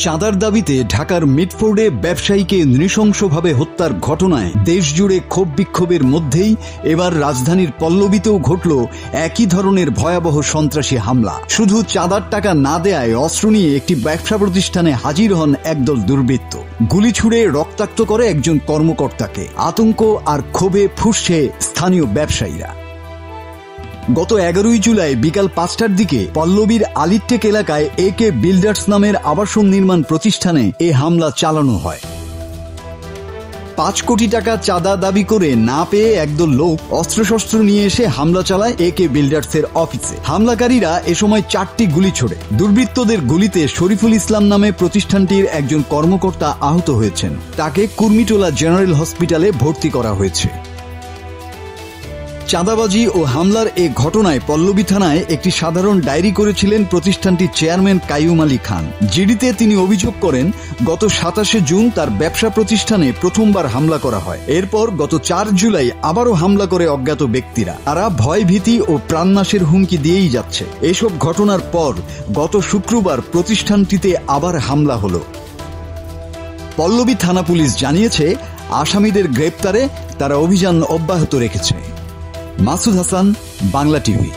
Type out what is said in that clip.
চাঁদার দাবিতে ঢাকার মিটফোর্ডে ব্যবসায়ীকে নৃশংসভাবে হত্যার ঘটনায় দেশজুড়ে ক্ষোভ বিক্ষোভের মধ্যেই এবার রাজধানীর পল্লবীতেও ঘটল একই ধরনের ভয়াবহ সন্ত্রাসী হামলা। শুধু চাঁদার টাকা না দেয়ায় অস্ত্র নিয়ে একটি ব্যবসা প্রতিষ্ঠানে হাজির হন একদল দুর্বৃত্ত। গুলি ছুড়ে রক্তাক্ত করে একজন কর্মকর্তাকে। আতঙ্ক আর ক্ষোভে ফুঁসছে স্থানীয় ব্যবসায়ীরা। গত 11 জুলাই বিকাল 5টার দিকে পল্লবীর আলিটেক এলাকায় একে বিল্ডার্স নামের আবাসন নির্মাণ প্রতিষ্ঠানে এ হামলা চালানো হয়। 5 কোটি টাকা চাঁদা দাবি করে না পেয়ে একদল লোক অস্ত্রশস্ত্র নিয়ে এসে হামলা চালায় একে বিল্ডার্সের অফিসে। হামলাকারীরা এ সময় 4টি গুলি ছোড়ে। দুর্বৃত্তদের গুলিতে শরীফুল ইসলাম নামে প্রতিষ্ঠানটির একজন কর্মকর্তা আহত হয়েছেন। তাকে কুর্মিটোলা জেনারেল হসপিটালে ভর্তি করা হয়েছে। চাঁদাবাজি ও হামলার এ ঘটনায় পল্লবী থানায় একটি সাধারণ ডায়েরি করেছিলেন প্রতিষ্ঠানটির চেয়ারম্যান কাইয়ুম আলী খান। জিডিতে তিনি অভিযোগ করেন, গত 27 জুন তার ব্যবসা প্রতিষ্ঠানে প্রথমবার হামলা করা হয়। এরপর গত 4 জুলাই আবারও হামলা করে অজ্ঞাত ব্যক্তিরা। তারা ভয়ভীতি ও প্রাণনাশের হুমকি দিয়েই যাচ্ছে। এসব ঘটনার পর গত শুক্রবার প্রতিষ্ঠানটিতে আবার হামলা হলো। পল্লবী থানা পুলিশ জানিয়েছে, আসামিদের গ্রেপ্তারে তারা অভিযান অব্যাহত রেখেছে। মাসুদ হাসান, বাংলা টিভি।